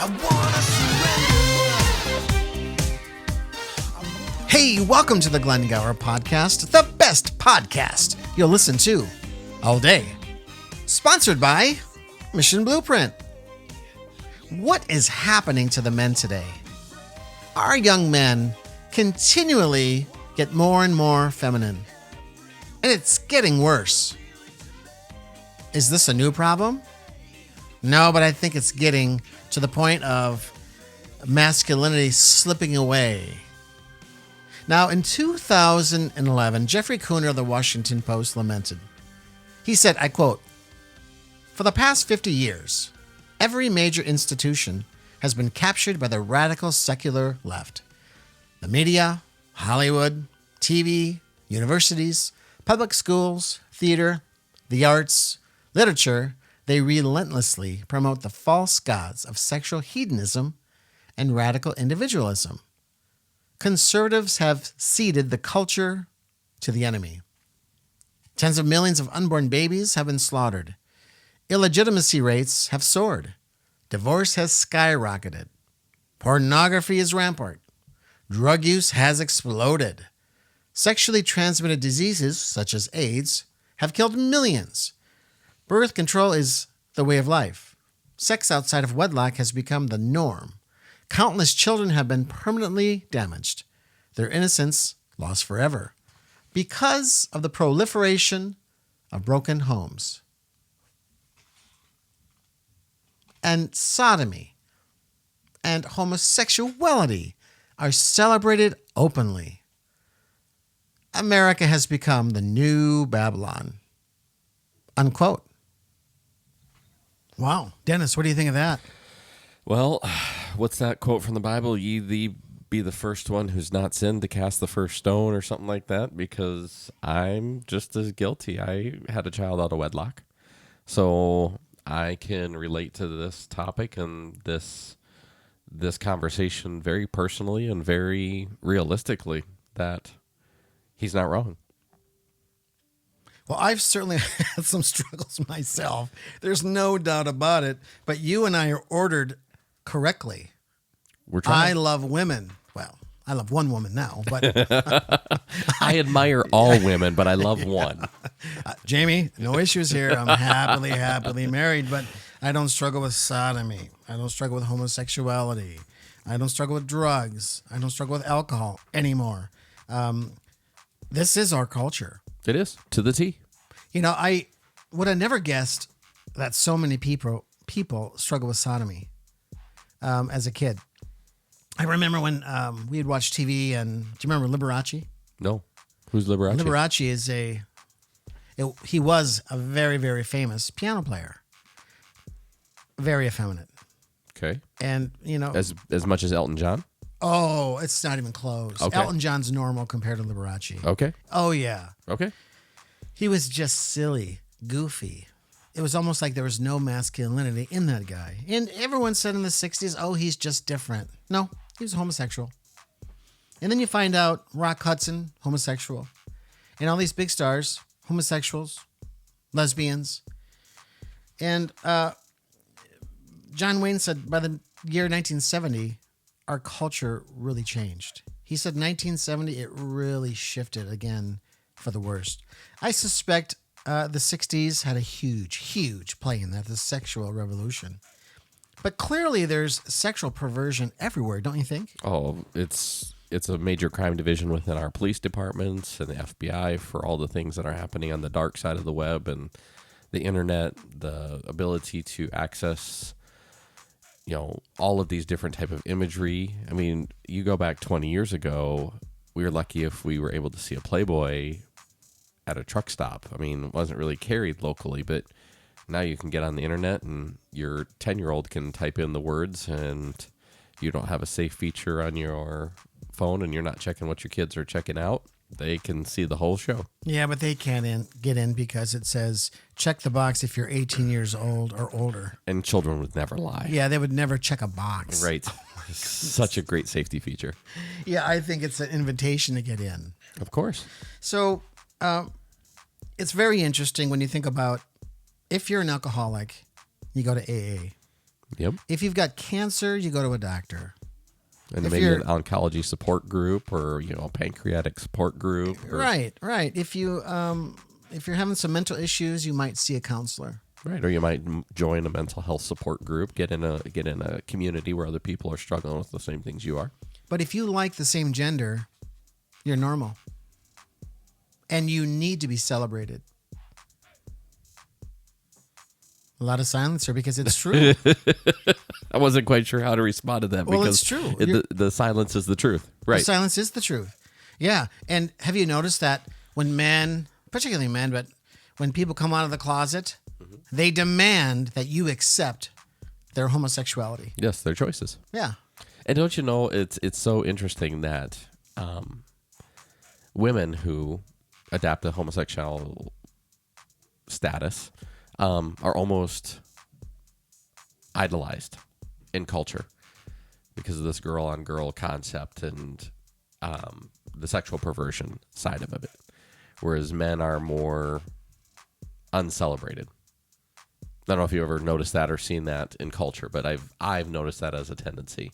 I wanna surrender. Hey, welcome to the Glen Gauer podcast, the best podcast you'll listen to all day. Sponsored by Mission Blueprint. What is happening to the men today? Our young men continually get more and more feminine, and it's getting worse. Is this a new problem? No, but I think it's getting to the point of masculinity slipping away. Now, in 2011, Jeffrey Cooner of the Washington Post lamented. He said, I quote, "For the past 50 years, every major institution has been captured by the radical secular left. The media, Hollywood, TV, universities, public schools, theater, the arts, literature, they relentlessly promote the false gods of sexual hedonism and radical individualism. Conservatives have ceded the culture to the enemy. Tens of millions of unborn babies have been slaughtered. Illegitimacy rates have soared. Divorce has skyrocketed. Pornography is rampant. Drug use has exploded. Sexually transmitted diseases, such as AIDS, have killed millions. Birth control is the way of life. Sex outside of wedlock has become the norm. Countless children have been permanently damaged, their innocence lost forever, because of the proliferation of broken homes. And sodomy and homosexuality are celebrated openly. America has become the new Babylon." Unquote. Wow. Dennis, what do you think of that? Well, what's that quote from the Bible? Ye be the first one who's not sinned to cast the first stone or something like that, because I'm just as guilty. I had a child out of wedlock. So I can relate to this topic and this conversation very personally and very realistically that he's not wrong. Well, I've certainly had some struggles myself. There's no doubt about it. But you and I are ordered correctly. We're trying. I love women. Well, I love one woman now, but I admire all women, but I love one. Jamie, no issues here. I'm happily married, but I don't struggle with sodomy. I don't struggle with homosexuality. I don't struggle with drugs. I don't struggle with alcohol anymore. This is our culture. It is, to the T. You know, I would have never guessed that so many people struggle with sodomy as a kid. I remember when we had watched TV, and do you remember Liberace? No. Who's Liberace? Liberace is he was a very, very famous piano player. Very effeminate. Okay. And, you know. As much as Elton John? Oh, it's not even close. Okay. Elton John's normal compared to Liberace. Okay. Oh, yeah. Okay. He was just silly, goofy. It was almost like there was no masculinity in that guy. And everyone said in the 60s, oh, he's just different. No, he was homosexual. And then you find out Rock Hudson, homosexual. And all these big stars, homosexuals, lesbians. And John Wayne said by the year 1970, our culture really changed. He said 1970, it really shifted again for the worst. I suspect the 60s had a huge play in that, the sexual revolution. But clearly there's sexual perversion everywhere, don't you think? Oh, it's a major crime division within our police departments and the FBI for all the things that are happening on the dark side of the web and the internet, the ability to access all of these different type of imagery. I mean, you go back 20 years ago, we were lucky if we were able to see a Playboy at a truck stop. I mean, it wasn't really carried locally, but now you can get on the internet and your 10-year-old can type in the words, and you don't have a safe feature on your phone and you're not checking what your kids are checking out. They can see the whole show. Yeah, but they can't get in because it says check the box if you're 18 years old or older. And children would never lie. Yeah, they would never check a box. Right. Such a great safety feature. Yeah, I think it's an invitation to get in. Of course. So it's very interesting when you think about if you're an alcoholic, you go to AA. Yep. If you've got cancer, you go to a doctor. And If maybe you're- an oncology support group or, a pancreatic support group. Or, Right. If you're having some mental issues, you might see a counselor. Right. Or you might join a mental health support group, get in a community where other people are struggling with the same things you are. But if you like the same gender, you're normal. And you need to be celebrated. A lot of silence here because it's true. I wasn't quite sure how to respond to that Well, because it's true. The silence is the truth. Right. The silence is the truth. Yeah. And have you noticed that when men, particularly men, but when people come out of the closet, they demand that you accept their homosexuality? Yes, their choices. Yeah. And don't you know, it's so interesting that women who adapt a homosexual status are almost idolized in culture because of this girl-on-girl concept and the sexual perversion side of it, whereas men are more uncelebrated. I don't know if you ever noticed that or seen that in culture, but I've noticed that as a tendency.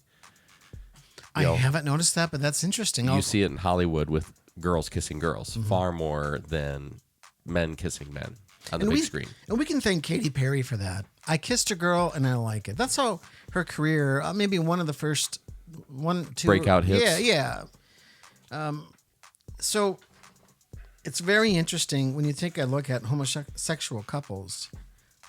I haven't noticed that, but that's interesting. You see it in Hollywood with girls kissing girls far more than men kissing men on the big screen. And we can thank Katy Perry for that. I kissed a girl and I like it. That's how her career, maybe one of the first two breakout hits. Yeah. So it's very interesting when you take a look at homosexual couples.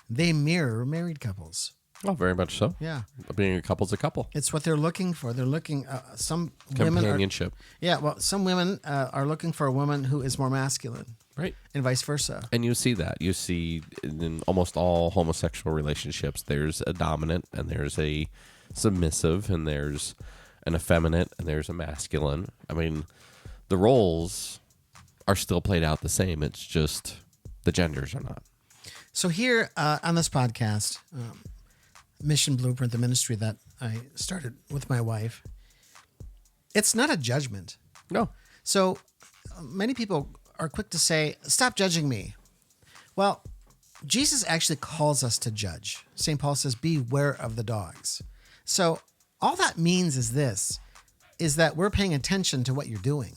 They mirror married couples. Oh, very much so. Yeah. Being a couple's a couple. It's what they're looking for. They're looking, some women Companionship. some women are looking for a woman who is more masculine. Right. And vice versa. And you see that. You see in almost all homosexual relationships, there's a dominant and there's a submissive and there's an effeminate and there's a masculine. I mean, the roles are still played out the same. It's just the genders are not. So here on this podcast, Mission Blueprint, the ministry that I started with my wife, it's not a judgment. No. So many people are quick to say, stop judging me. Well, Jesus actually calls us to judge. St. Paul says, beware of the dogs. So all that means is this, is that we're paying attention to what you're doing.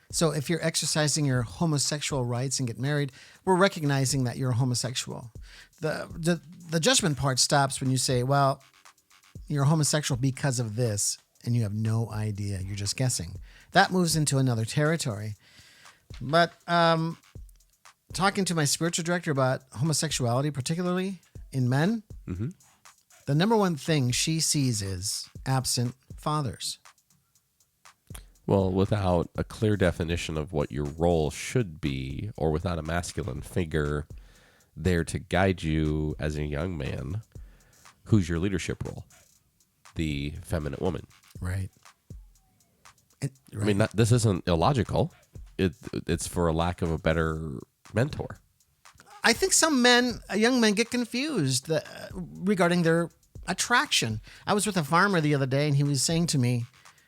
So if you're exercising your homosexual rights and get married, we're recognizing that you're a homosexual. The judgment part stops when you say, well, you're a homosexual because of this, and you have no idea. You're just guessing. That moves into another territory. But talking to my spiritual director about homosexuality, particularly in men, the number one thing she sees is absent fathers. Well, without a clear definition of what your role should be, or without a masculine figure there to guide you as a young man, who's your leadership role? The feminine woman. Right. I mean, this isn't illogical. It's for a lack of a better mentor. I think some young men get confused regarding their attraction. I was with a farmer the other day, and he was saying to me,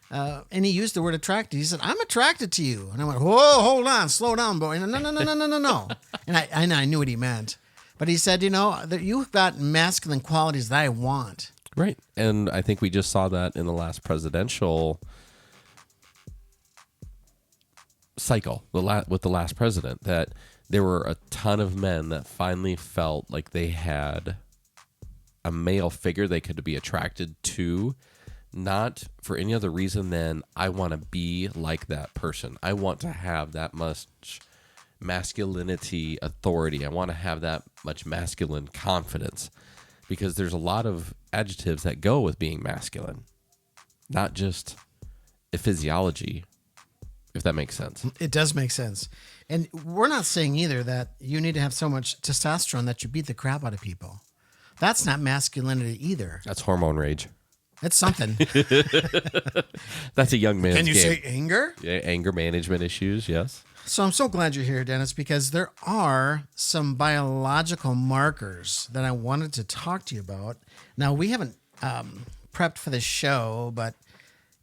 and he used the word attracted. He said, I'm attracted to you. And I went, whoa, hold on, slow down, boy. No. And I knew what he meant. But he said, that you've got masculine qualities that I want. Right. And I think we just saw that in the last presidential cycle with the last president, that there were a ton of men that finally felt like they had a male figure they could be attracted to, not for any other reason than I want to be like that person. I want to have that much masculinity authority. I want to have that much masculine confidence, because there's a lot of adjectives that go with being masculine, not just a physiology, if that makes sense. It does make sense. And we're not saying either that you need to have so much testosterone that you beat the crap out of people. That's not masculinity either. That's hormone rage. It's something. That's a young man's game. Can you say anger? Yeah, anger management issues, yes. So I'm so glad you're here, Dennis, because there are some biological markers that I wanted to talk to you about. Now, we haven't prepped for this show, but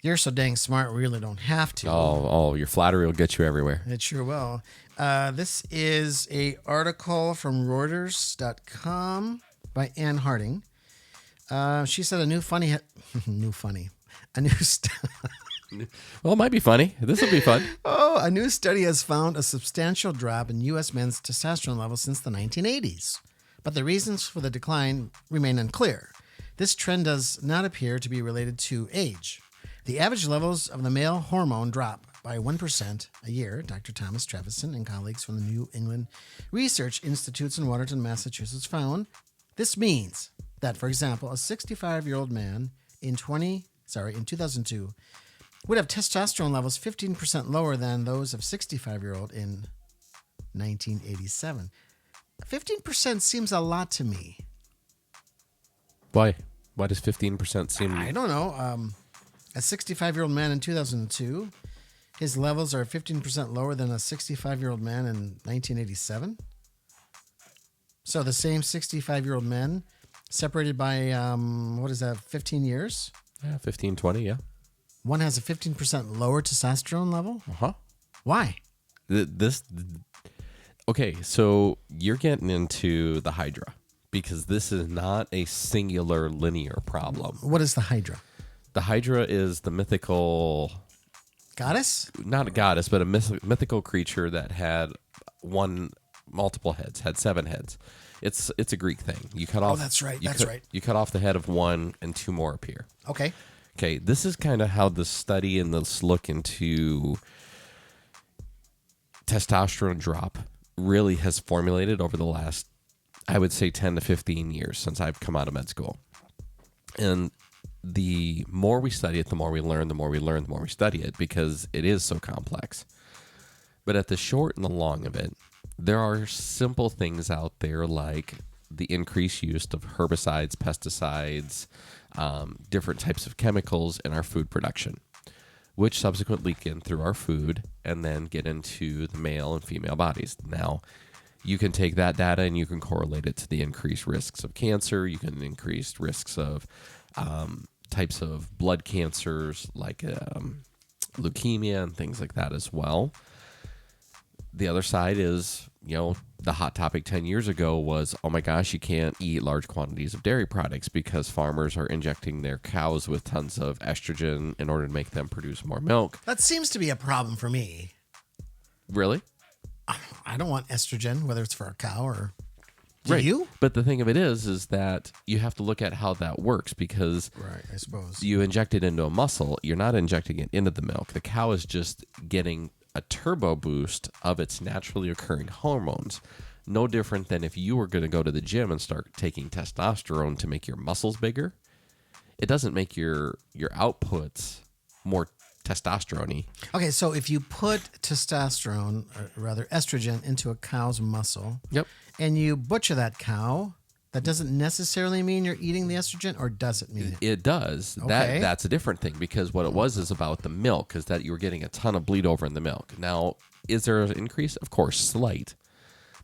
you're so dang smart, we really don't have to. Oh, your flattery will get you everywhere. It sure will. This is an article from Reuters.com by Ann Harding. She said a new funny, a new Well, it might be funny. This will be fun. a new study has found a substantial drop in U.S. men's testosterone levels since the 1980s, but the reasons for the decline remain unclear. This trend does not appear to be related to age. The average levels of the male hormone drop by 1% a year, Dr. Thomas Trevison and colleagues from the New England Research Institutes in Watertown, Massachusetts found. This means that, for example, a 65-year-old man in 2002 would have testosterone levels 15% lower than those of 65-year-old in 1987. 15% seems a lot to me. Why? Why does 15% seem... I don't know. A 65-year-old man in 2002, his levels are 15% lower than a 65-year-old man in 1987. So the same 65-year-old men separated by, 15 years? Yeah, 15, 20, yeah. One has a 15% lower testosterone level? Uh-huh. Why? Okay, so you're getting into the Hydra because this is not a singular linear problem. What is the Hydra? The Hydra is the mythical... Goddess? Not a goddess, but a mythical creature that had multiple heads, had 7 heads. It's a Greek thing. You cut off... Oh, that's right. You cut off the head of one and 2 more appear. Okay, this is kind of how the study and this look into testosterone drop really has formulated over the last, I would say, 10 to 15 years since I've come out of med school. And the more we study it, the more we learn, the more we learn, the more we study it, because it is so complex. But at the short and the long of it, there are simple things out there like the increased use of herbicides, pesticides, different types of chemicals in our food production, which subsequently get in through our food and then get into the male and female bodies. Now, you can take that data and you can correlate it to the increased risks of cancer. You can increase risks of types of blood cancers like leukemia and things like that as well. The other side is, the hot topic 10 years ago was, oh my gosh, you can't eat large quantities of dairy products because farmers are injecting their cows with tons of estrogen in order to make them produce more milk. that seems to be a problem for me. Really? I don't want estrogen, whether it's for a cow or... Do Right. you? But the thing of it is that you have to look at how that works because Right, I suppose. you inject it into a muscle. You're not injecting it into the milk. The cow is just getting a turbo boost of its naturally occurring hormones. No different than if you were going to go to the gym and start taking testosterone to make your muscles bigger. It doesn't make your outputs more testosterone-y. Okay, so if you put testosterone, or rather estrogen, into a cow's muscle, Yep. and you butcher that cow, that doesn't necessarily mean you're eating the estrogen, or does it mean it? It does. Okay. That's a different thing because what it was is about the milk, is that you were getting a ton of bleed over in the milk. Now, is there an increase? Of course, slight.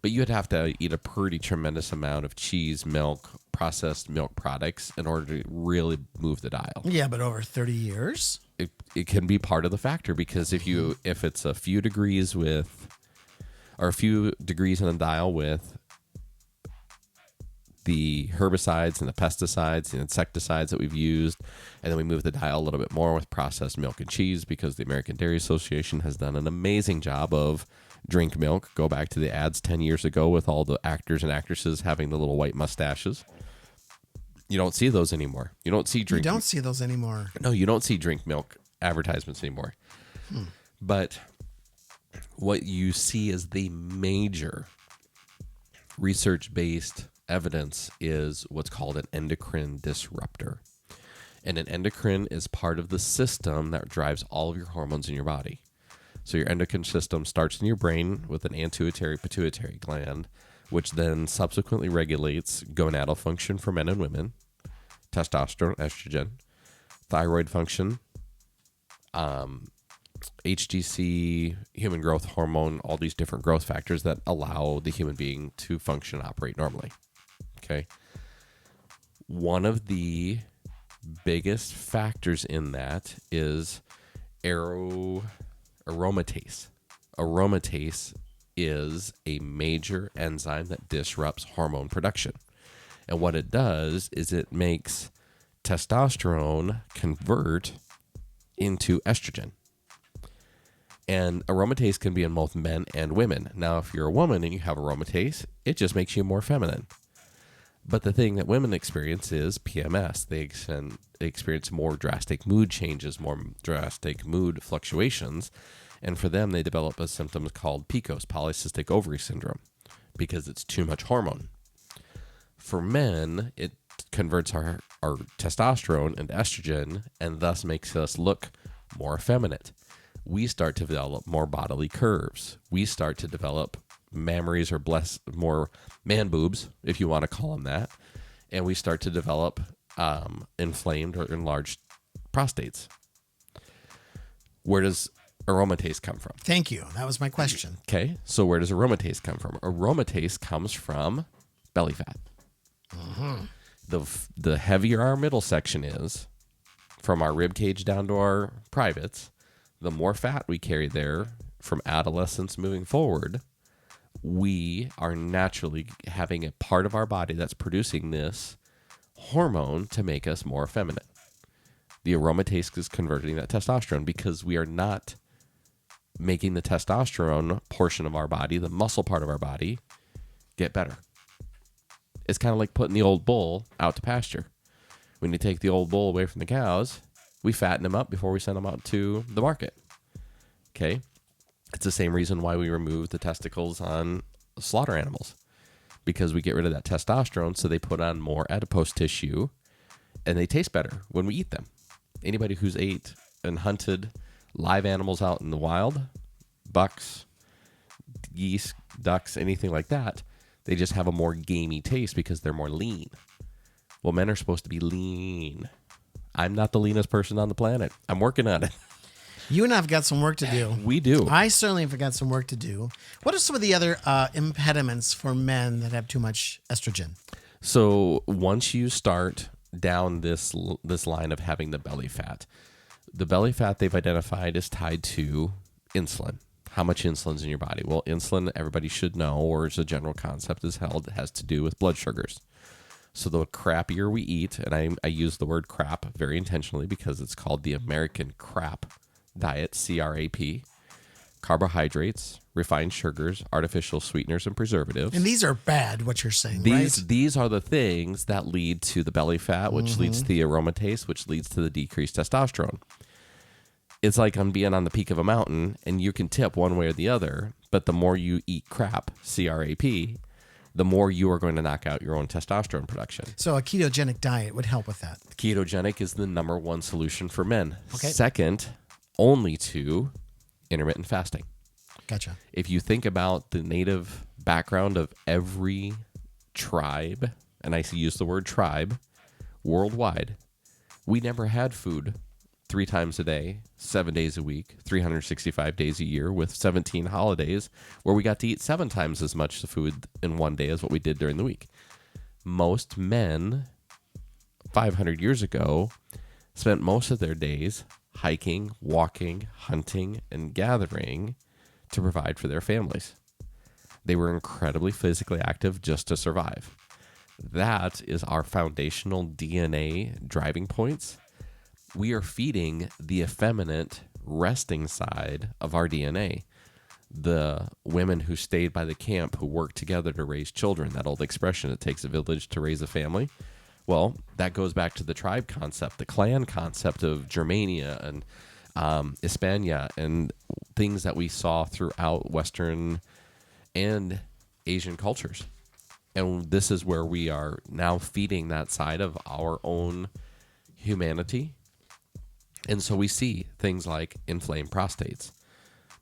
But you'd have to eat a pretty tremendous amount of cheese, milk, processed milk products in order to really move the dial. Yeah, but over 30 years? It can be part of the factor because if it's a few degrees in the dial with the herbicides and the pesticides and insecticides that we've used, and then we move the dial a little bit more with processed milk and cheese because the American Dairy Association has done an amazing job of drink milk. Go back to the ads 10 years ago with all the actors and actresses having the little white mustaches. You don't see those anymore. You don't see drink. You don't see those anymore. No, you don't see drink milk advertisements anymore. But what you see is the major research-based evidence is what's called an endocrine disruptor. And an endocrine is part of the system that drives all of your hormones in your body. So your endocrine system starts in your brain with an pituitary gland, which then subsequently regulates gonadal function for men and women, testosterone, estrogen, thyroid function, HGC, human growth hormone, all these different growth factors that allow the human being to function and operate normally. Okay. One of the biggest factors in that is aromatase. Aromatase is a major enzyme that disrupts hormone production. And what it does is it makes testosterone convert into estrogen. And aromatase can be in both men and women. Now, if you're a woman and you have aromatase, it just makes you more feminine. But the thing that women experience is PMS. They experience more drastic mood changes, more drastic mood fluctuations. And for them, they develop a symptom called PCOS, polycystic ovary syndrome, because it's too much hormone. For men, it converts our testosterone into estrogen and thus makes us look more effeminate. We start to develop more bodily curves. We start to develop mammaries or more man boobs, if you want to call them that. And we start to develop inflamed or enlarged prostates. Where does aromatase come from? Thank you. That was my question. Okay, so where does aromatase come from? Aromatase comes from belly fat. The heavier our middle section is, from our rib cage down to our privates, the more fat we carry there from adolescence moving forward, we are naturally having a part of our body that's producing this hormone to make us more feminine. The aromatase is converting that testosterone because we are not making the testosterone portion of our body, the muscle part of our body, get better. It's kind of like putting the old bull out to pasture. When you take the old bull away from the cows, we fatten them up before we send them out to the market. Okay? It's the same reason why we remove the testicles on slaughter animals, because we get rid of that testosterone, so they put on more adipose tissue, and they taste better when we eat them. Anybody who's ate and hunted live animals out in the wild, bucks, geese, ducks, anything like that, they just have a more gamey taste because they're more lean. Well, men are supposed to be lean. I'm not the leanest person on the planet. I'm working on it. You and I have got some work to do. We do. I certainly have got some work to do. What are some of the other impediments for men that have too much estrogen? So once you start down this line of having the belly fat they've identified is tied to insulin. How much insulin's in your body? Well, insulin, everybody should know, or as a general concept is held, has to do with blood sugars. So the crappier we eat, and I use the word crap very intentionally because it's called the American crap diet, CRAP, carbohydrates, refined sugars, artificial sweeteners, and preservatives. And these are bad, what you're saying, These right? These are the things that lead to the belly fat, which leads to the aromatase, which leads to the decreased testosterone. It's like on being on the peak of a mountain, and you can tip one way or the other, but the more you eat crap, CRAP, the more you are going to knock out your own testosterone production. So a ketogenic diet would help with that. Ketogenic is the number one solution for men. Okay. Second, only to intermittent fasting. Gotcha. If you think about the native background of every tribe, and I use the word tribe, worldwide, we never had food 3 times a day, 7 days a week, 365 days a year with 17 holidays where we got to eat 7 times as much food in one day as what we did during the week. Most men 500 years ago spent most of their days hiking, walking, hunting, and gathering to provide for their families. They were incredibly physically active just to survive. That is our foundational DNA driving points. We are feeding the effeminate resting side of our DNA. The women who stayed by the camp, who worked together to raise children, that old expression, it takes a village to raise a family. Well, that goes back to the tribe concept, the clan concept of Germania and Hispania, and things that we saw throughout Western and Asian cultures. And this is where we are now feeding that side of our own humanity. And so we see things like inflamed prostates.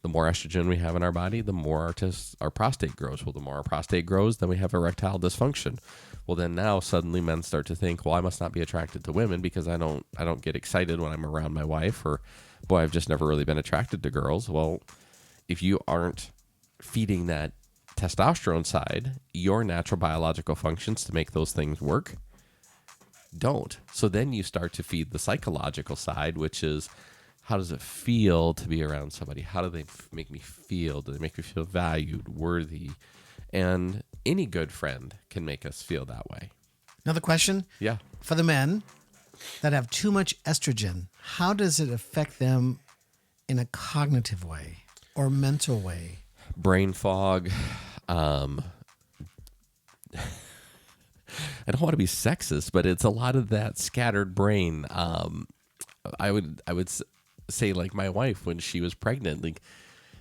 The more estrogen we have in our body, the more our prostate grows. Well, the more our prostate grows, then we have erectile dysfunction. Well, then now suddenly men start to think, well, I must not be attracted to women because I don't get excited when I'm around my wife, or boy, I've just never really been attracted to girls. Well, if you aren't feeding that testosterone side, your natural biological functions to make those things work don't. So then you start to feed the psychological side, which is, how does it feel to be around somebody? How do they make me feel? Do they make me feel valued, worthy? And any good friend can make us feel that way. Another question. Yeah. For the men that have too much estrogen, how does it affect them in a cognitive way or mental way? Brain fog. I don't want to be sexist, but it's a lot of that scattered brain. I would say, like, my wife, when she was pregnant, like,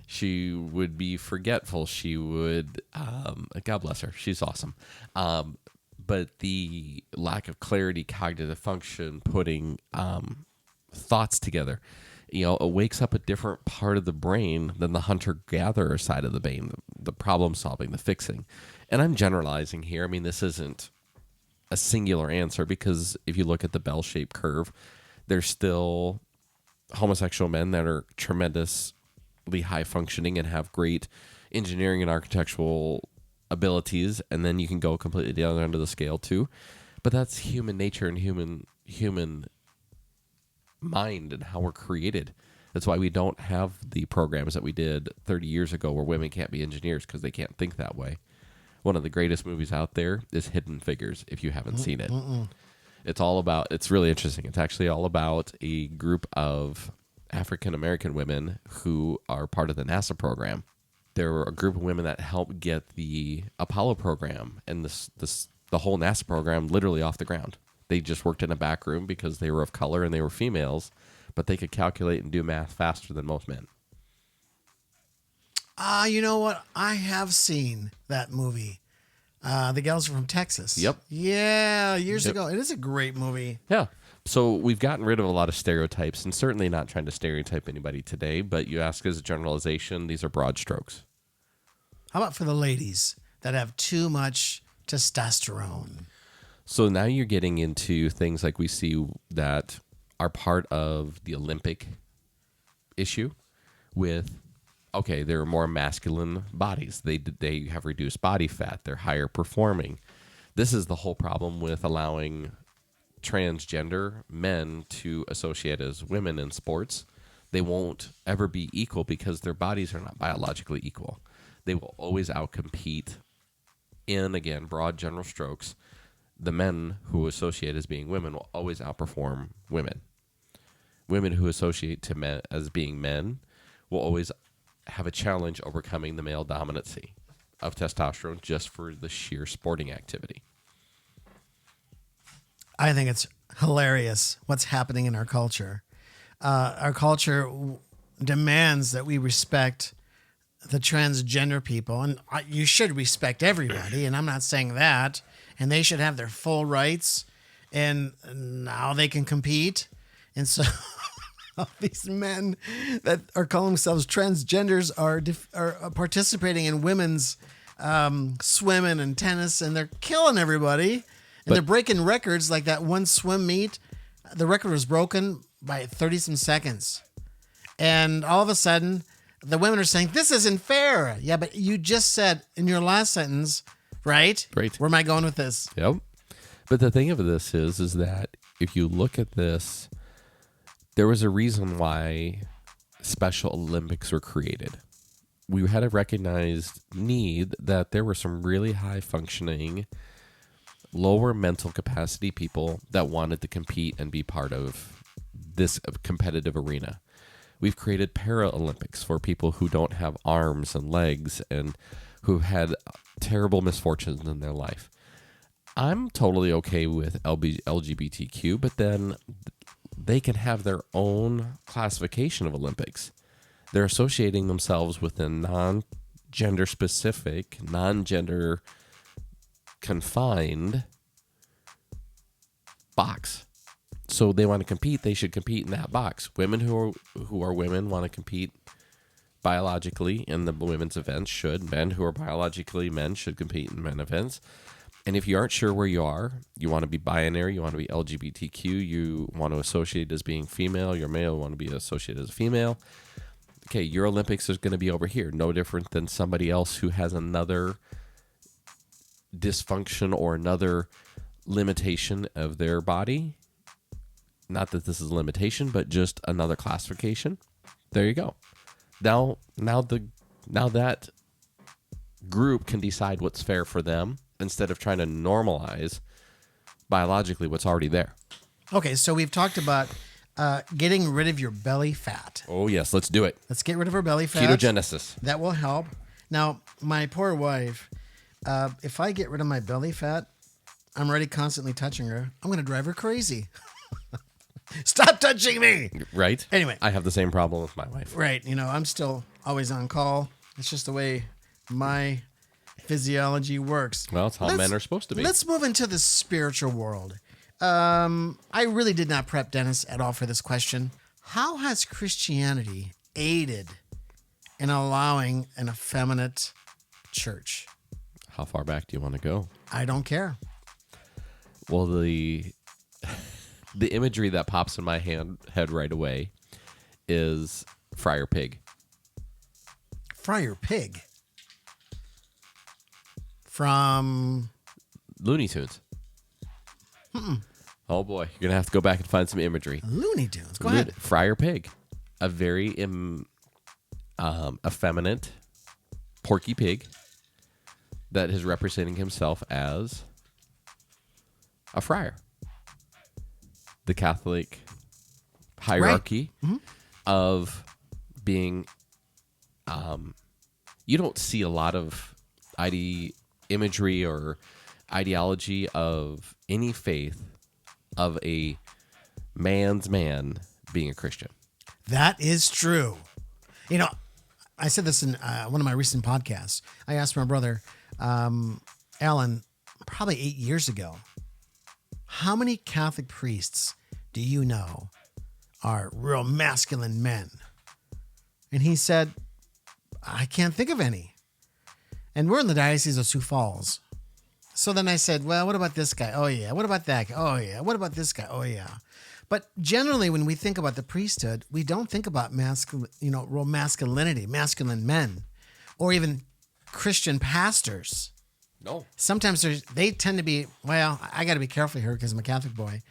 she would be forgetful. She would, God bless her, she's awesome. But the lack of clarity, cognitive function, putting thoughts together, it wakes up a different part of the brain than the hunter-gatherer side of the brain, the problem solving, the fixing. And I'm generalizing here. I mean, this isn't a singular answer, because if you look at the bell-shaped curve, there's still homosexual men that are tremendously high functioning and have great engineering and architectural abilities, and then you can go completely down the other end of the scale too. But that's human nature and human mind and how we're created. That's why we don't have the programs that we did 30 years ago where women can't be engineers, because they can't think that way. One of the greatest movies out there is Hidden Figures, if you haven't seen it. It's really interesting. It's actually all about a group of African American women who are part of the NASA program. There were a group of women that helped get the Apollo program and the whole NASA program literally off the ground. They just worked in a back room because they were of color and they were females, but they could calculate and do math faster than most men. You know what? I have seen that movie. The Gals are from Texas. Yep. Yeah, years ago. It is a great movie. Yeah. So we've gotten rid of a lot of stereotypes, and certainly not trying to stereotype anybody today, but you ask as a generalization, these are broad strokes. How about for the ladies that have too much testosterone? So now you're getting into things like we see that are part of the Olympic issue with, okay, they're more masculine bodies. They have reduced body fat. They're higher performing. This is the whole problem with allowing transgender men to associate as women in sports. They won't ever be equal because their bodies are not biologically equal. They will always outcompete, in, again, broad general strokes, the men who associate as being women will always outperform women. Women who associate to men as being men will always have a challenge overcoming the male dominancy of testosterone just for the sheer sporting activity. I think it's hilarious what's happening in our culture. Our culture demands that we respect the transgender people, and you should respect everybody, and I'm not saying that, and they should have their full rights, and now they can compete. And so these men that are calling themselves transgenders are participating in women's swimming and tennis, and they're killing everybody. And they're breaking records, like that one swim meet. The record was broken by 30-some seconds. And all of a sudden, the women are saying, this isn't fair. Yeah, but you just said in your last sentence, right? Right. Where am I going with this? Yep. But the thing of this is that if you look at this, there was a reason why Special Olympics were created. We had a recognized need that there were some really high functioning, lower mental capacity people that wanted to compete and be part of this competitive arena. We've created Paralympics for people who don't have arms and legs and who had terrible misfortunes in their life. I'm totally okay with LGBTQ, but then they can have their own classification of Olympics. They're associating themselves with a non-gender specific, non-gender confined box. So they want to compete, they should compete in that box. Women who are women want to compete biologically in the women's events should. Men who are biologically men should compete in men events. And if you aren't sure where you are, you want to be binary, you want to be LGBTQ, you want to associate as being female, you're male, you want to be associated as a female. Okay, your Olympics is going to be over here. No different than somebody else who has another dysfunction or another limitation of their body. Not that this is a limitation, but just another classification. There you go. Now that group can decide what's fair for them instead of trying to normalize biologically what's already there. Okay, so we've talked about getting rid of your belly fat. Oh, yes. Let's do it. Let's get rid of our belly fat. Ketogenesis. That will help. Now, my poor wife, if I get rid of my belly fat, I'm already constantly touching her. I'm going to drive her crazy. Stop touching me. Right. Anyway. I have the same problem with my wife. Right. You know, I'm still always on call. It's just the way my physiology works. Well, it's how men are supposed to be. Let's move into the spiritual world. I really did not prep Dennis at all for this question. How has Christianity aided in allowing an effeminate church? How far back do you want to go? I don't care. Well, the imagery that pops in my head right away is Friar Pig. Friar Pig? From Looney Tunes. Oh boy, you're gonna have to go back and find some imagery. Looney Tunes. Go ahead. Friar Pig, a very effeminate, porky pig that is representing himself as a friar. The Catholic hierarchy of being. You don't see a lot of imagery or ideology of any faith of a man's man being a Christian. That is true. You know, I said this in one of my recent podcasts. I asked my brother, Alan, probably 8 years ago, how many Catholic priests do you know are real masculine men? And he said, I can't think of any. And we're in the Diocese of Sioux Falls. So then I said, well, what about this guy? Oh, yeah. What about that guy? Oh, yeah. What about this guy? Oh, yeah. But generally, when we think about the priesthood, we don't think about real masculinity, masculine men, or even Christian pastors. No. Sometimes they tend to be, well, I got to be careful here because I'm a Catholic boy,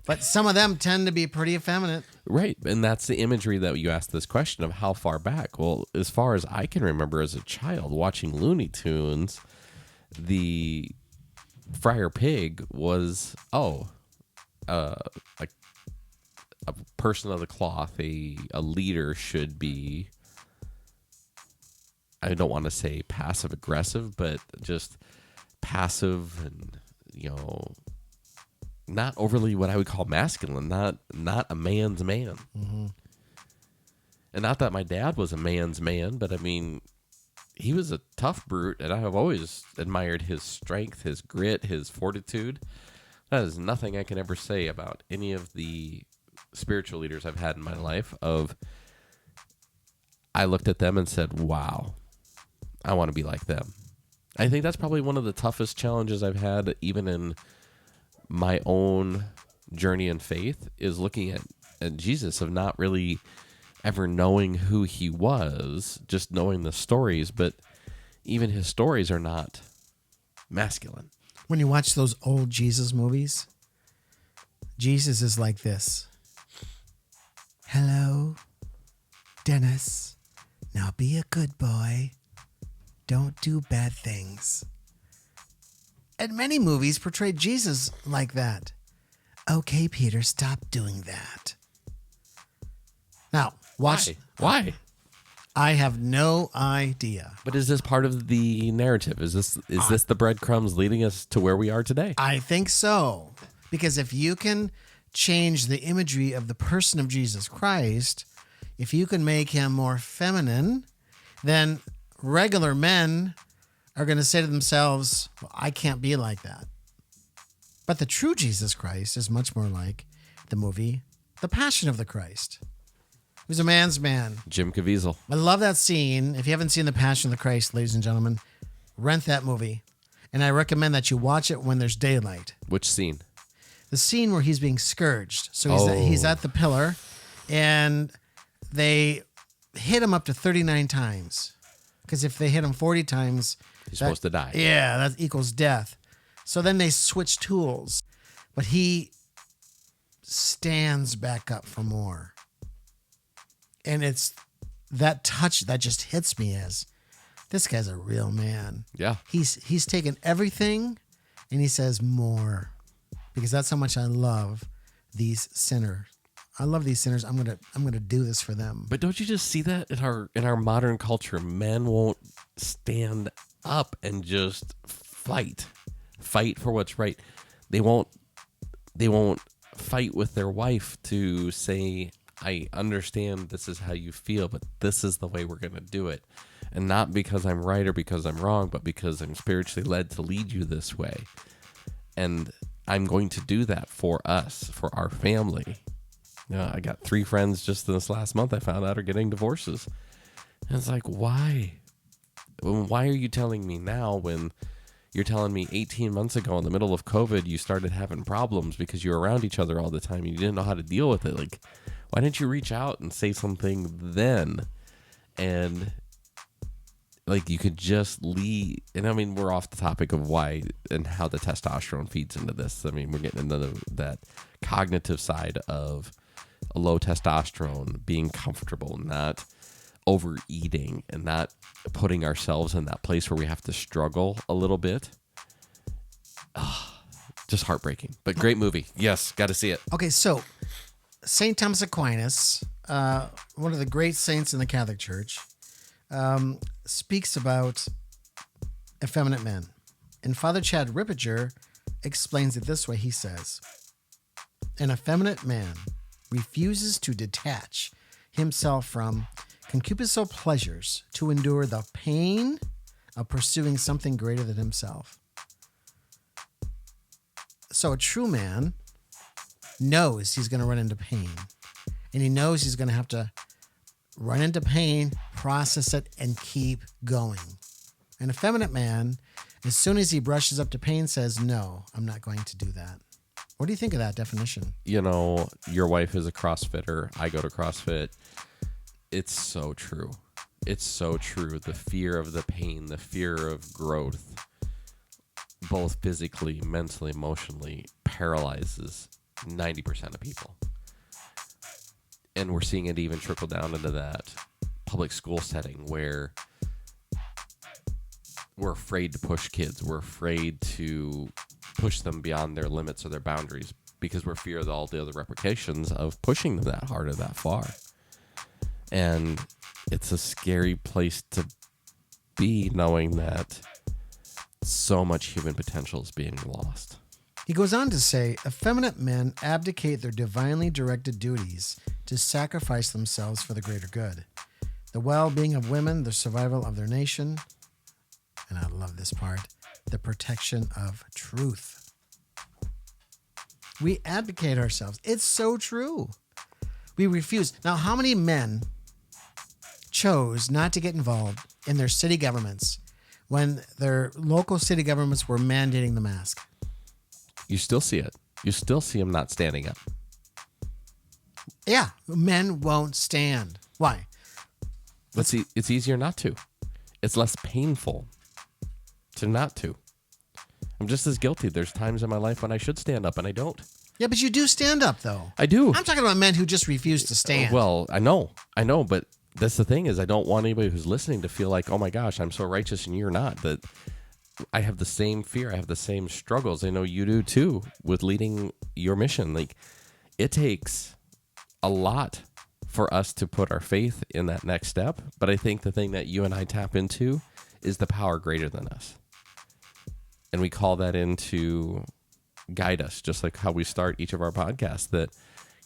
but some of them tend to be pretty effeminate. Right. And that's the imagery that you asked this question of how far back. Well, as far as I can remember as a child watching Looney Tunes, the Friar Pig was, a person of the cloth, a leader should be, I don't want to say passive aggressive, but just passive and, not overly what I would call masculine, not a man's man. Mm-hmm. And not that my dad was a man's man, but I mean, he was a tough brute, and I have always admired his strength, his grit, his fortitude. That is nothing I can ever say about any of the spiritual leaders I've had in my life. I looked at them and said, wow, I want to be like them. I think that's probably one of the toughest challenges I've had, even in my own journey in faith, is looking at Jesus, of not really ever knowing who he was, just knowing the stories, but even his stories are not masculine. When you watch those old Jesus movies, Jesus is like this. Hello, Dennis. Now be a good boy. Don't do bad things. And many movies portray Jesus like that. Okay, Peter, stop doing that. Now, watch. Why? I have no idea. But is this part of the narrative? Is this the breadcrumbs leading us to where we are today? I think so. Because if you can change the imagery of the person of Jesus Christ, if you can make him more feminine, then regular men are going to say to themselves, well, I can't be like that. But the true Jesus Christ is much more like the movie The Passion of the Christ. He was a man's man. Jim Caviezel. I love that scene. If you haven't seen The Passion of the Christ, ladies and gentlemen, rent that movie. And I recommend that you watch it when there's daylight. Which scene? The scene where he's being scourged. So he's at the pillar, and they hit him up to 39 times. Because if they hit him 40 times, he's supposed to die. Yeah, that equals death. So then they switch tools. But he stands back up for more. And it's that touch that just hits me as, this guy's a real man. Yeah. He's taken everything and he says more. because that's how much I love these sinners. I love these sinners. I'm gonna do this for them. But don't you just see that in our modern culture? Men won't stand up and just fight for what's right. They won't fight with their wife to say, I understand this is how you feel, but this is the way we're going to do it. And not because I'm right or because I'm wrong, but because I'm spiritually led to lead you this way. And I'm going to do that for us, for our family. I got 3 friends just this last month I found out are getting divorces. And it's like, why? Why are you telling me now when you're telling me 18 months ago in the middle of COVID, you started having problems because you were around each other all the time and you didn't know how to deal with it? Like, why didn't you reach out and say something then? And like, you could just leave. And I mean, we're off the topic of why and how the testosterone feeds into this. I mean, we're getting into that cognitive side of a low testosterone, being comfortable, not overeating, and not putting ourselves in that place where we have to struggle a little bit. Just heartbreaking, but great movie. Yes, got to see it. Okay, so St. Thomas Aquinas, one of the great saints in the Catholic Church, speaks about effeminate men. And Father Chad Rippinger explains it this way. He says, an effeminate man refuses to detach himself from concupiscible pleasures to endure the pain of pursuing something greater than himself. So a true man knows he's going to run into pain, and he knows he's going to have to run into pain, process it, and keep going. An effeminate man, as soon as he brushes up to pain, says, no, I'm not going to do that. What do you think of that definition? Your wife is a CrossFitter. I go to CrossFit. It's so true. It's so true. The fear of the pain, the fear of growth, both physically, mentally, emotionally, paralyzes 90% of people. And we're seeing it even trickle down into that public school setting where we're afraid to push kids. We're afraid to push them beyond their limits or their boundaries because we're fear of all the other repercussions of pushing them that hard or that far. And it's a scary place to be, knowing that so much human potential is being lost. He goes on to say, effeminate men abdicate their divinely directed duties to sacrifice themselves for the greater good, the well-being of women, the survival of their nation, and I love this part, the protection of truth. We abdicate ourselves. It's so true. We refuse. Now, how many men chose not to get involved in their city governments when their local city governments were mandating the mask? You still see it. You still see them not standing up. Yeah, men won't stand. Why? It's easier not to. It's less painful to not to. I'm just as guilty. There's times in my life when I should stand up and I don't. Yeah, but you do stand up, though. I do. I'm talking about men who just refuse to stand. Well, I know, but that's the thing is I don't want anybody who's listening to feel like, oh my gosh, I'm so righteous and you're not. That I have the same fear. I have the same struggles. I know you do too with leading your mission. Like, it takes a lot for us to put our faith in that next step. But I think the thing that you and I tap into is the power greater than us. And we call that in to guide us, just like how we start each of our podcasts, that,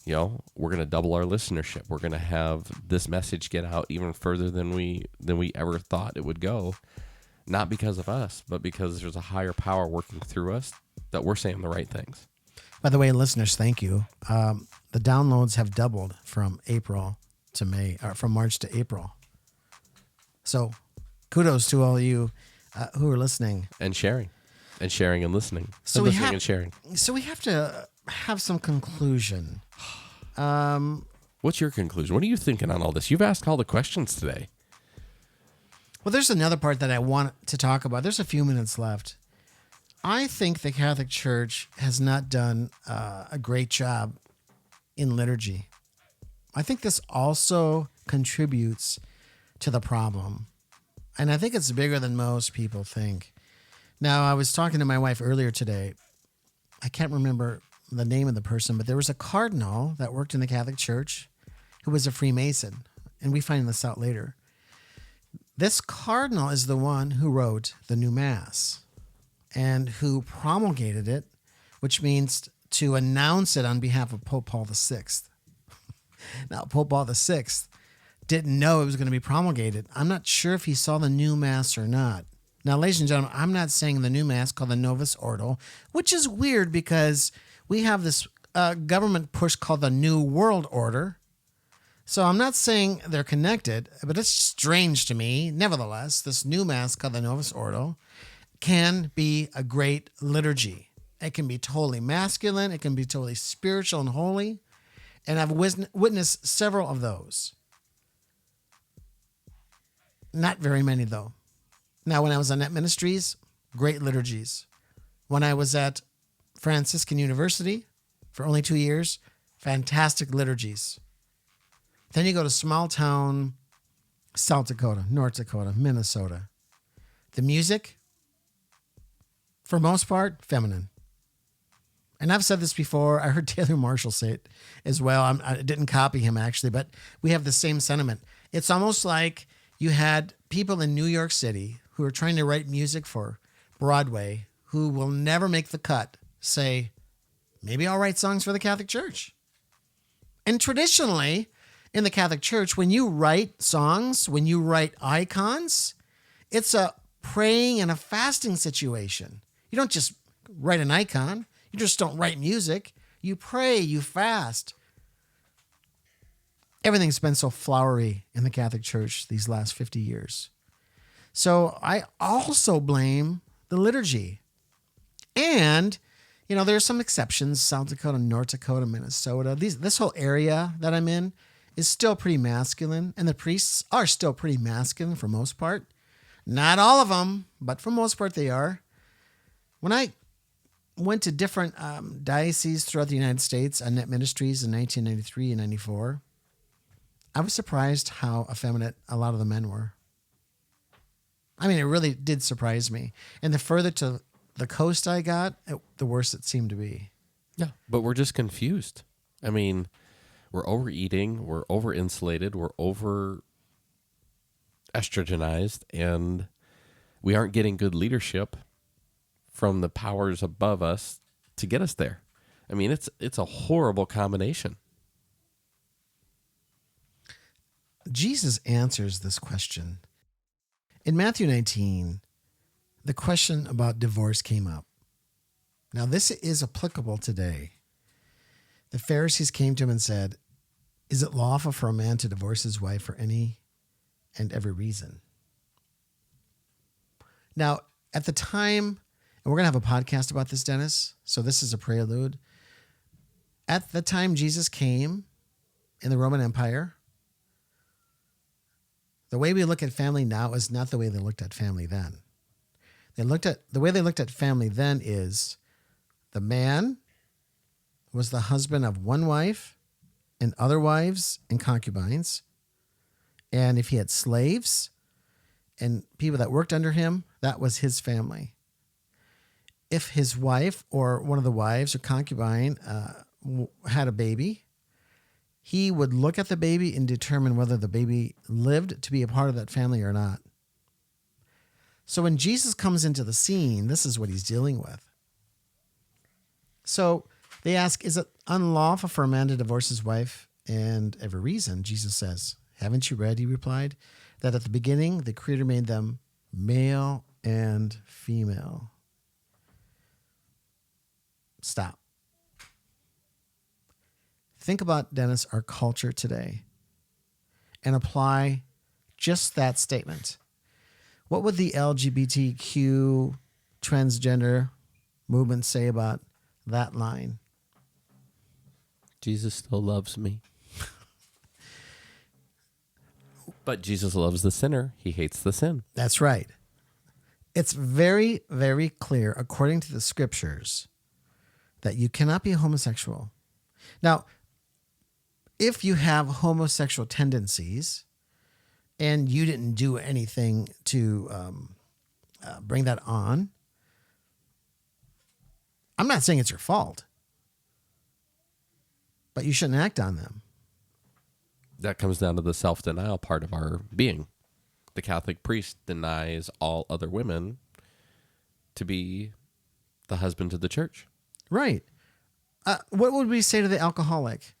we're going to double our listenership. We're going to have this message get out even further than we ever thought it would go. Not because of us, but because there's a higher power working through us that we're saying the right things. By the way, listeners, thank you. The downloads have doubled from April to May, or from March to April. So kudos to all you who are listening. And sharing and listening. So listening and sharing. So we have to have some conclusion. What's your conclusion? What are you thinking on all this? You've asked all the questions today. Well, there's another part that I want to talk about. There's a few minutes left. I think the Catholic Church has not done a great job in liturgy. I think this also contributes to the problem. And I think it's bigger than most people think. Now, I was talking to my wife earlier today, I can't remember the name of the person, but there was a cardinal that worked in the Catholic Church who was a Freemason. And we find this out later. This cardinal is the one who wrote the new Mass and who promulgated it, which means to announce it on behalf of Pope Paul VI. Now, Pope Paul VI didn't know it was going to be promulgated. I'm not sure if he saw the new Mass or not. Now, ladies and gentlemen, I'm not saying the new Mass called the Novus Ordo, which is weird because we have this government push called the New World Order. So I'm not saying they're connected, but it's strange to me. Nevertheless, this new Mass called the Novus Ordo can be a great liturgy. It can be totally masculine. It can be totally spiritual and holy. And I've witnessed several of those. Not very many, though. Now, when I was on Net Ministries, great liturgies. When I was at Franciscan University for only 2 years, fantastic liturgies. Then you go to small town South Dakota, North Dakota, Minnesota. The music, for most part, feminine. And I've said this before. I heard Taylor Marshall say it as well. I didn't copy him, actually, but we have the same sentiment. It's almost like you had people in New York City who are trying to write music for Broadway who will never make the cut say, maybe I'll write songs for the Catholic Church. And traditionally, in the Catholic Church, when you write songs, when you write icons, it's a praying and a fasting situation. You don't just write an icon. You just don't write music. You pray, you fast. Everything's been so flowery in the Catholic Church these last 50 years. So I also blame the liturgy. And, you know, there are some exceptions, South Dakota, North Dakota, Minnesota. This whole area that I'm in is still pretty masculine, and the priests are still pretty masculine for most part. Not all of them, but for most part they are. When I went to different dioceses throughout the United States on Net Ministries in 1993 and 94, I was surprised how effeminate a lot of the men were. I mean, it really did surprise me. And the further to the coast I got, the worse it seemed to be. Yeah, but we're just confused. I mean, we're overeating, we're over-insulated, we're over-estrogenized, and we aren't getting good leadership from the powers above us to get us there. I mean, it's a horrible combination. Jesus answers this question. In Matthew 19, the question about divorce came up. Now, this is applicable today. The Pharisees came to him and said, "Is it lawful for a man to divorce his wife for any and every reason?" Now, at the time, and we're going to have a podcast about this, Dennis, so this is a prelude. At the time Jesus came in the Roman Empire, the way we look at family now is not the way they looked at family then. The way they looked at family then is the man was the husband of one wife and other wives and concubines. And if he had slaves and people that worked under him, that was his family. If his wife or one of the wives or concubine had a baby, he would look at the baby and determine whether the baby lived to be a part of that family or not. So when Jesus comes into the scene, this is what he's dealing with. So they ask, is it unlawful for a man to divorce his wife and every reason? Jesus says, haven't you read, he replied, that at the beginning the Creator made them male and female. Stop. Think about, Dennis, our culture today and apply just that statement. What would the LGBTQ transgender movement say about that line? Jesus still loves me. But Jesus loves the sinner. He hates the sin. That's right. It's very, very clear, according to the scriptures, that you cannot be homosexual. Now, if you have homosexual tendencies and you didn't do anything to bring that on, I'm not saying it's your fault, but you shouldn't act on them. That comes down to the self-denial part of our being. The Catholic priest denies all other women to be the husband to the church. Right. What would we say to the alcoholic?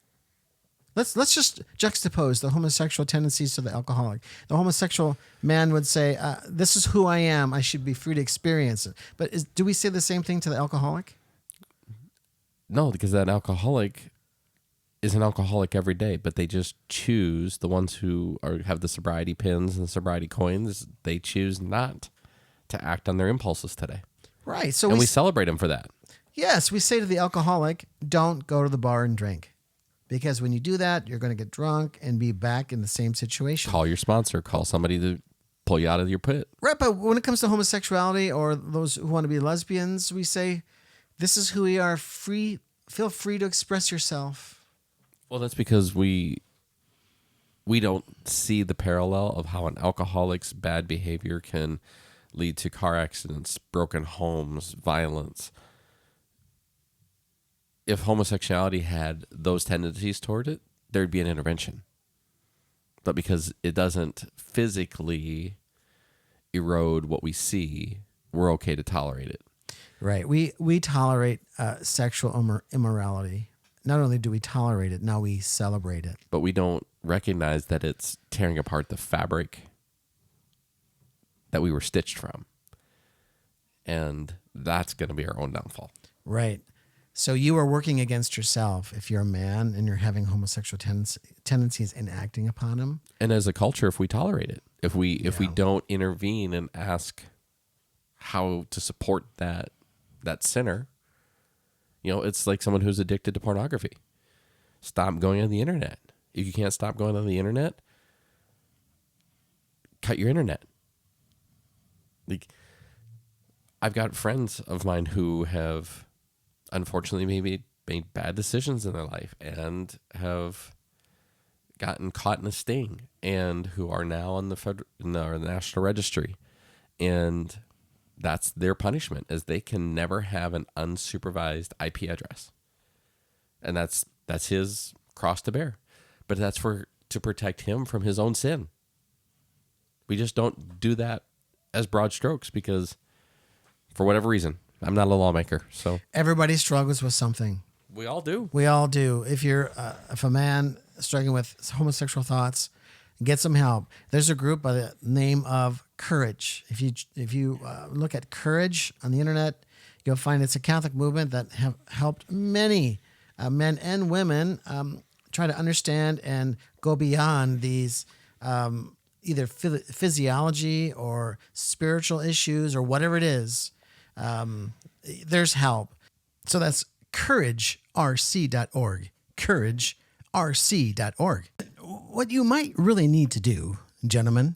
Let's just juxtapose the homosexual tendencies to the alcoholic. The homosexual man would say, this is who I am. I should be free to experience it. But do we say the same thing to the alcoholic? No, because that alcoholic is an alcoholic every day, but they just choose, the ones who have the sobriety pins and the sobriety coins, they choose not to act on their impulses today. Right. So we celebrate them for that. Yes, we say to the alcoholic, don't go to the bar and drink. Because when you do that, you're going to get drunk and be back in the same situation. Call your sponsor. Call somebody to pull you out of your pit. Right, but when it comes to homosexuality or those who want to be lesbians, we say, this is who we are. Feel free to express yourself. Well, that's because we don't see the parallel of how an alcoholic's bad behavior can lead to car accidents, broken homes, violence. If homosexuality had those tendencies toward it, there'd be an intervention. But because it doesn't physically erode what we see, we're okay to tolerate it. Right. We tolerate sexual immorality. Not only do we tolerate it, now we celebrate it. But we don't recognize that it's tearing apart the fabric that we were stitched from. And that's going to be our own downfall. Right. So you are working against yourself if you're a man and you're having homosexual tendencies and acting upon them. And as a culture, if we tolerate it, if we don't intervene and ask how to support that sinner, it's like someone who's addicted to pornography. Stop going on the internet. If you can't stop going on the internet, cut your internet. Like, I've got friends of mine who have unfortunately maybe made bad decisions in their life and have gotten caught in a sting and who are now on the National Registry. And that's their punishment, is they can never have an unsupervised IP address. And that's his cross to bear. But that's to protect him from his own sin. We just don't do that as broad strokes because for whatever reason, I'm not a lawmaker, so everybody struggles with something. We all do. We all do. If a man struggling with homosexual thoughts, get some help. There's a group by the name of Courage. If you look at Courage on the internet, you'll find it's a Catholic movement that have helped many men and women try to understand and go beyond these either physiology or spiritual issues or whatever it is. There's help. So that's couragerc.org. Couragerc.org. What you might really need to do, gentlemen,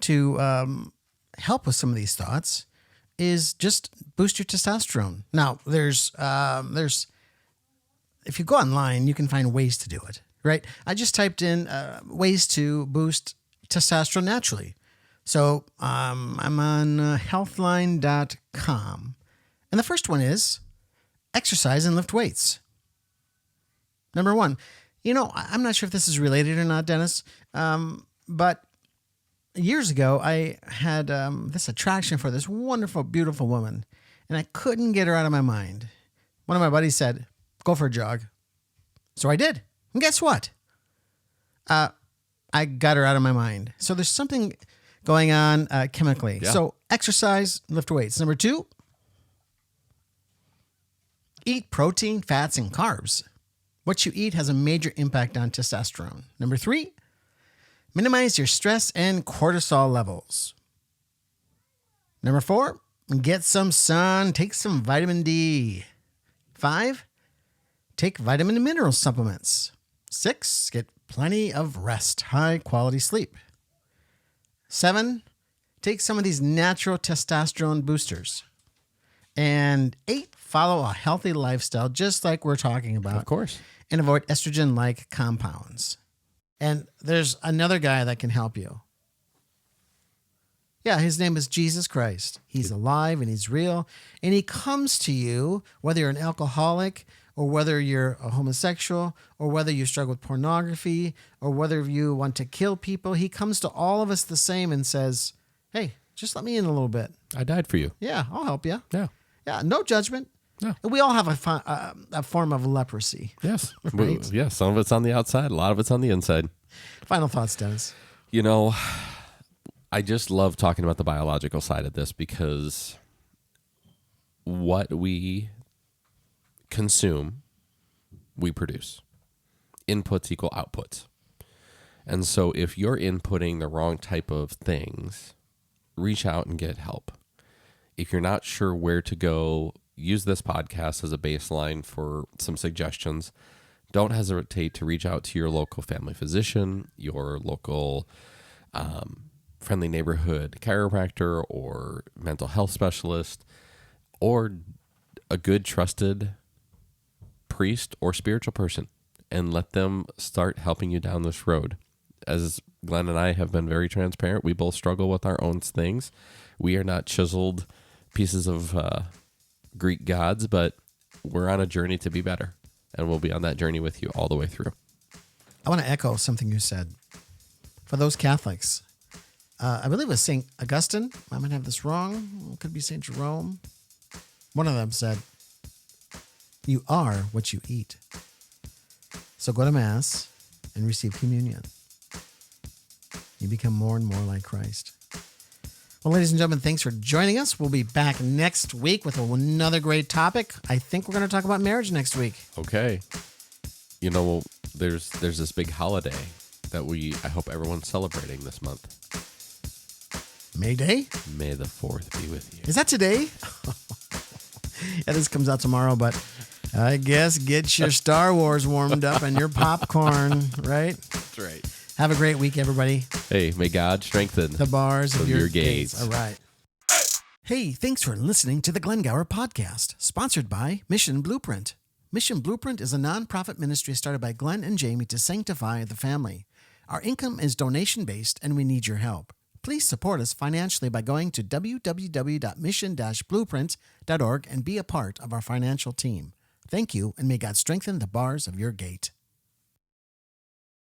to help with some of these thoughts is just boost your testosterone. Now, there's if you go online, you can find ways to do it, right? I just typed in ways to boost testosterone naturally. So I'm on healthline.com. And the first one is exercise and lift weights. Number one, I'm not sure if this is related or not, Dennis, but years ago I had this attraction for this wonderful, beautiful woman, and I couldn't get her out of my mind. One of my buddies said, go for a jog. So I did. And guess what? I got her out of my mind. So there's something going on chemically. Yeah. So exercise, lift weights. Number two, eat protein, fats, and carbs. What you eat has a major impact on testosterone. Number three, minimize your stress and cortisol levels. Number four, get some sun, take some vitamin D. 5, take vitamin and mineral supplements. 6, get plenty of rest, high quality sleep. 7, take some of these natural testosterone boosters. And 8, follow a healthy lifestyle, just like we're talking about. Of course. And avoid estrogen-like compounds. And there's another guy that can help you. Yeah, his name is Jesus Christ. He's alive and he's real. And he comes to you, whether you're an alcoholic or whether you're a homosexual or whether you struggle with pornography or whether you want to kill people. He comes to all of us the same and says, hey, just let me in a little bit. I died for you. Yeah, I'll help you. Yeah. Yeah, no judgment. Yeah. We all have a form of leprosy. Yes. Right? Yeah. Some of it's on the outside. A lot of it's on the inside. Final thoughts, Dennis. You know, I just love talking about the biological side of this because what we consume, we produce. Inputs equal outputs. And so if you're inputting the wrong type of things, reach out and get help. If you're not sure where to go, use this podcast as a baseline for some suggestions. Don't hesitate to reach out to your local family physician, your local friendly neighborhood chiropractor or mental health specialist, or a good trusted priest or spiritual person, and let them start helping you down this road. As Glenn and I have been very transparent, we both struggle with our own things. We are not chiseled pieces of Greek gods, but we're on a journey to be better, and we'll be on that journey with you all the way through. I want to echo something you said. For those Catholics, I believe it was St. Augustine. I might have this wrong. It could be St. Jerome. One of them said, you are what you eat. So go to Mass and receive communion. You become more and more like Christ. Well, ladies and gentlemen, thanks for joining us. We'll be back next week with another great topic. I think we're going to talk about marriage next week. Okay. You know, there's this big holiday that I hope everyone's celebrating this month. May Day? May the 4th be with you. Is that today? Yeah, this comes out tomorrow, but I guess get your Star Wars warmed up and your popcorn, right? That's right. Have a great week, everybody. Hey, may God strengthen the bars of your gates. All right. Hey, thanks for listening to the Glen Gauer podcast, sponsored by Mission Blueprint. Mission Blueprint is a nonprofit ministry started by Glenn and Jamie to sanctify the family. Our income is donation-based, and we need your help. Please support us financially by going to www.mission-blueprint.org and be a part of our financial team. Thank you, and may God strengthen the bars of your gate.